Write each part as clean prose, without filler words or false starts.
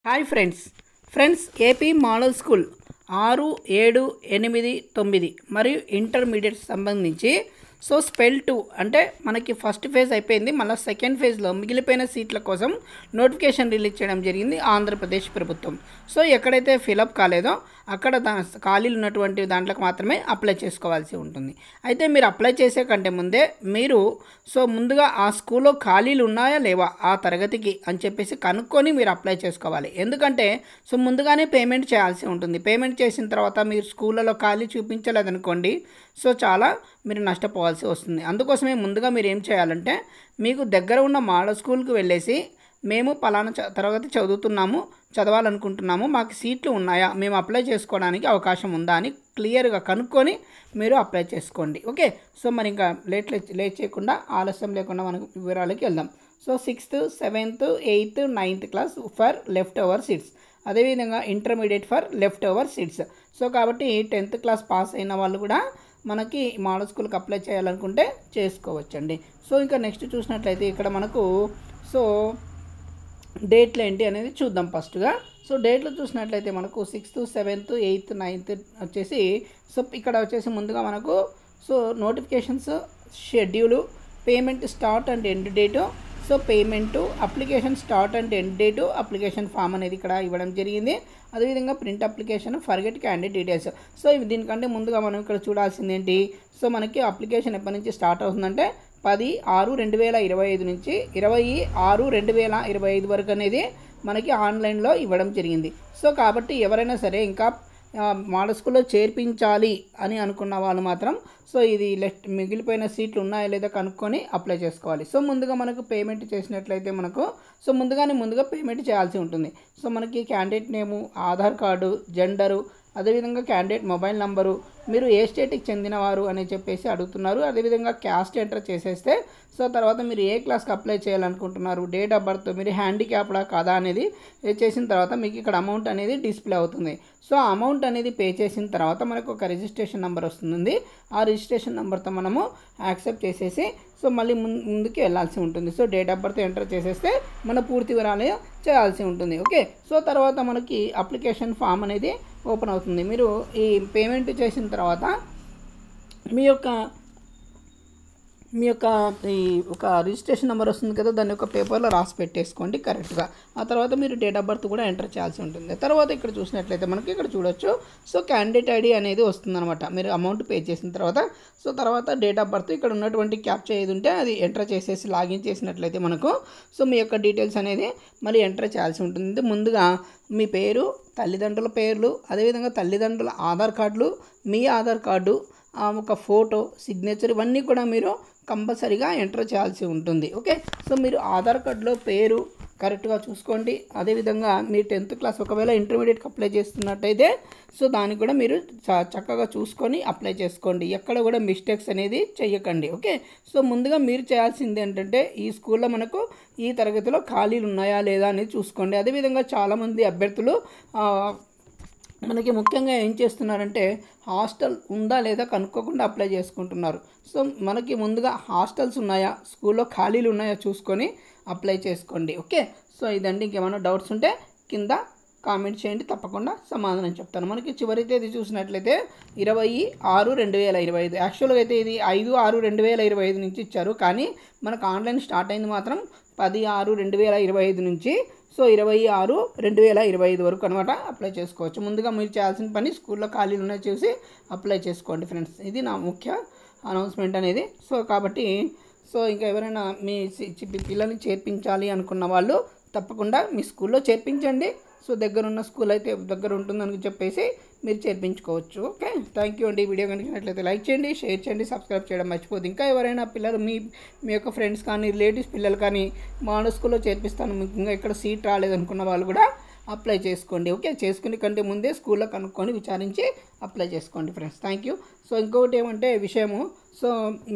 Hi friends AP model school 6, 7, 8, 9 మరియు intermediate సంబంధించి spell 2 అంటే మనకి ఫస్ట్ ఫేజ్ అయిపోయింది. మళ్ళీ సెకండ్ ఫేజ్లో మిగిలిపోయిన సీట్ల కోసం నోటిఫికేషన్ రిలీజ్ చేయడం జరిగింది ఆంధ్రప్రదేశ్ ప్రభుత్వం. ఎక్కడైతే ఫిలప్ కాలేదో అక్కడ ఖాళీలు ఉన్నటువంటి దాంట్లోకి మాత్రమే అప్లై చేసుకోవాల్సి ఉంటుంది. అయితే మీరు అప్లై చేసే కంటే ముందే మీరు ముందుగా ఆ స్కూల్లో ఖాళీలు ఉన్నాయా లేవా ఆ తరగతికి అని చెప్పేసి కనుక్కొని మీరు అప్లై చేసుకోవాలి. ఎందుకంటే ముందుగానే పేమెంట్ చేయాల్సి ఉంటుంది. పేమెంట్ చేసిన తర్వాత మీరు స్కూళ్ళలో ఖాళీ చూపించలేదనుకోండి చాలా మీరు నష్టపోవాల్సి వస్తుంది. అందుకోసమే ముందుగా మీరు ఏం చేయాలంటే మీకు దగ్గర ఉన్న మోడల్ స్కూల్కి వెళ్ళేసి మేము పలానా తరగతి చదవాలనుకుంటున్నాము, మాకు సీట్లు ఉన్నాయా, మేము అప్లై చేసుకోవడానికి అవకాశం ఉందా అని క్లియర్గా కనుక్కొని మీరు అప్లై చేసుకోండి. ఓకే, మరి ఇంకా లేట్ చేయకుండా ఆలస్యం లేకుండా మనకు వివరాలకి వెళ్దాం. 6th, 7th, 8th, 9th class for left over seats, అదేవిధంగా intermediate for left over seats. కాబట్టి 10th క్లాస్ పాస్ అయిన వాళ్ళు కూడా మనకి మోడల్ స్కూల్కి అప్లై చేయాలనుకుంటే చేసుకోవచ్చండి. ఇంకా నెక్స్ట్ చూసినట్లయితే ఇక్కడ మనకు డేట్లు ఏంటి అనేది చూద్దాం. ఫస్ట్గా డేట్లు చూసినట్లయితే మనకు 6th, 7th, 8th, 9th వచ్చేసి ఇక్కడ వచ్చేసి ముందుగా మనకు notifications, schedule, payment start and end date, payment, application start and end date, application form అనేది ఇక్కడ ఇవ్వడం జరిగింది. అదేవిధంగా print application, forget candidate details. దీనికంటే ముందుగా మనం ఇక్కడ చూడాల్సింది ఏంటి, మనకి అప్లికేషన్ ఎప్పటి నుంచి స్టార్ట్ అవుతుందంటే 10/6/2025 నుంచి 20/6/2025 వరకు అనేది మనకి ఆన్లైన్లో ఇవ్వడం జరిగింది. కాబట్టి ఎవరైనా సరే ఇంకా మోడల్ స్కూల్లో చేర్పించాలి అని అనుకున్న వాళ్ళు మాత్రం ఇది మిగిలిపోయిన సీట్లు ఉన్నాయా లేదా కనుక్కొని అప్లై చేసుకోవాలి. ముందుగా మనకు పేమెంట్ చేసినట్లయితే మనకు ముందుగా పేమెంట్ చేయాల్సి ఉంటుంది. మనకి క్యాండిడేట్ నేము, ఆధార్ కార్డు, జెండరు, అదేవిధంగా క్యాండిడేట్ మొబైల్ నంబరు, మీరు ఏ స్టేట్కి చెందినవారు అని చెప్పేసి అడుగుతున్నారు. అదేవిధంగా క్యాస్ట్ ఎంటర్ చేసేస్తే తర్వాత మీరు ఏ క్లాస్కి అప్లై చేయాలనుకుంటున్నారు, డేట్ ఆఫ్ బర్త్, మీరు హ్యాండిక్యాప్డా కాదా అనేది చేసిన తర్వాత మీకు ఇక్కడ అమౌంట్ అనేది డిస్ప్లే అవుతుంది. ఆ అమౌంట్ అనేది పే చేసిన తర్వాత మనకు ఒక రిజిస్ట్రేషన్ నెంబర్ వస్తుంది. ఆ రిజిస్ట్రేషన్ నెంబర్తో మనము యాక్సెప్ట్ చేసేసి మళ్ళీ ముందుకు వెళ్ళాల్సి ఉంటుంది. డేట్ ఆఫ్ బర్త్ ఎంటర్ చేసేస్తే మన పూర్తి వివరాలు చేయాల్సి ఉంటుంది. ఓకే, తర్వాత మనకి అప్లికేషన్ ఫామ్ అనేది ఓపెన్ అవుతుంది. మీరు ఈ పేమెంట్ చేసిన తర్వాత మీ యొక్క ఈ ఒక రిజిస్ట్రేషన్ నెంబర్ వస్తుంది కదా, దాన్ని ఒక పేపర్లో రాసి పెట్టేసుకోండి కరెక్ట్గా. ఆ తర్వాత మీరు డేట్ ఆఫ్ బర్త్ కూడా ఎంటర్ చేయాల్సి ఉంటుంది. తర్వాత ఇక్కడ చూసినట్లయితే మనకి ఇక్కడ చూడొచ్చు క్యాండిడేట్ ఐడి అనేది వస్తుందన్నమాట. మీరు అమౌంట్ పే చేసిన తర్వాత తర్వాత డేట్ ఆఫ్ బర్త్, ఇక్కడ ఉన్నటువంటి క్యాప్చా ఏది ఉంటే అది ఎంటర్ చేసేసి లాగిన్ చేసినట్లయితే మనకు మీ యొక్క డీటెయిల్స్ అనేది మళ్ళీ ఎంటర్ చేయాల్సి ఉంటుంది. ముందుగా మీ పేరు, తల్లిదండ్రుల పేర్లు, అదేవిధంగా తల్లిదండ్రుల ఆధార్ కార్డులు, మీ ఆధార్ కార్డు, ఒక ఫోటో, సిగ్నేచర్, ఇవన్నీ కూడా మీరు కంపల్సరీగా ఎంటర్ చేయాల్సి ఉంటుంది. ఓకే, మీరు ఆధార్ కార్డులో పేరు కరెక్ట్గా చూసుకోండి. అదేవిధంగా మీ 10th క్లాస్ ఒకవేళ ఇంటర్మీడియట్కి అప్లై చేస్తున్నట్టయితే దానికి కూడా మీరు చక్కగా చూసుకొని అప్లై చేసుకోండి. ఎక్కడ కూడా మిస్టేక్స్ అనేది చేయకండి. ఓకే, ముందుగా మీరు చేయాల్సింది ఏంటంటే ఈ స్కూల్లో మనకు ఈ తరగతిలో ఖాళీలు ఉన్నాయా లేదా అనేది చూసుకోండి. అదేవిధంగా చాలామంది అభ్యర్థులు మనకి ముఖ్యంగా ఏం చేస్తున్నారంటే హాస్టల్ ఉందా లేదా కనుక్కోకుండా అప్లై చేసుకుంటున్నారు. మనకి ముందుగా హాస్టల్స్ ఉన్నాయా, స్కూల్లో ఖాళీలు ఉన్నాయా చూసుకొని అప్లై చేసుకోండి. ఓకే, ఇదండి. ఇంకేమైనా డౌట్స్ ఉంటే కింద కామెంట్ చేయండి, తప్పకుండా సమాధానం చెప్తాను. మనకి చివరి తేదీ చూసినట్లయితే 20/6/2025. యాక్చువల్గా అయితే ఇది 5/6/2025 నుంచి ఇచ్చారు, కానీ మనకు ఆన్లైన్ స్టార్ట్ అయింది మాత్రం 10/6/2025 నుంచి 20/6/2025 వరకు అనమాట అప్లై చేసుకోవచ్చు. ముందుగా మీరు చేయాల్సిన పని స్కూల్లో ఖాళీలు ఉన్నాయి చూసి అప్లై చేసుకోండి ఫ్రెండ్స్. ఇది నా ముఖ్య అనౌన్స్మెంట్ అనేది. కాబట్టి ఇంకా ఎవరైనా మీ పిల్లల్ని చేర్పించాలి అనుకున్న వాళ్ళు తప్పకుండా మీ స్కూల్లో చేర్పించండి. దగ్గరున్న స్కూల్ అయితే దగ్గర ఉంటుందని చెప్పేసి మీరు చేర్పించుకోవచ్చు. ఓకే, థ్యాంక్ యూ అండి. వీడియో కనిపించినట్లయితే లైక్ చేయండి, షేర్ చేయండి, సబ్స్క్రైబ్ చేయడం మర్చిపోద్దు. ఇంకా ఎవరైనా పిల్లలు మీ యొక్క ఫ్రెండ్స్ కానీ రిలేటివ్స్ పిల్లలు కానీ మోడల్ స్కూల్లో చేర్పిస్తాను, మీకు ఇంకా ఇక్కడ సీట్ రాలేదనుకున్న వాళ్ళు కూడా అప్లై చేసుకోండి. ఓకే, చేసుకునే కంటే ముందే స్కూల్లో కనుక్కొని విచారించి అప్లై చేసుకోండి ఫ్రెండ్స్. Thank you. ఇంకొకటి ఏమంటే విషయము సో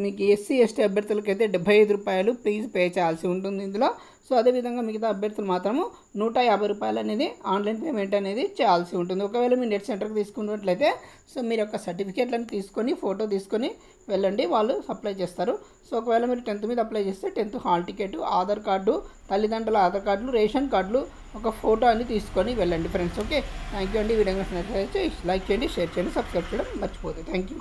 మీకు ఎస్సీ ఎస్టీ అభ్యర్థులకైతే 75 రూపాయలు ఫీజు పే చేయాల్సి ఉంటుంది ఇందులో. సో అదేవిధంగా మిగతా అభ్యర్థులు మాత్రము 150 రూపాయలు అనేది ఆన్లైన్ పేమెంట్ అనేది చేయాల్సి ఉంటుంది. ఒకవేళ మీ నెట్ సెంటర్కి తీసుకున్నట్లయితే సో మీరు యొక్క సర్టిఫికేట్లను తీసుకొని ఫోటో తీసుకొని వెళ్ళండి, వాళ్ళు అప్లై చేస్తారు. సో ఒకవేళ మీరు 10th మీద అప్లై చేస్తే 10th hall ticket, Aadhaar card, తల్లిదండ్రుల ఆధార్ కార్డులు, రేషన్ కార్డులు, ఒక ఫోటో అని తీసుకొని వెళ్ళండి ఫ్రెండ్స్. ఓకే, థ్యాంక్ యూ అండి. వీడియో నచ్చినట్లయితే లైక్ చేయండి, షేర్ చేయండి, సబ్స్క్రైబ్ చేయడం మర్చిపోతుంది. Thank you.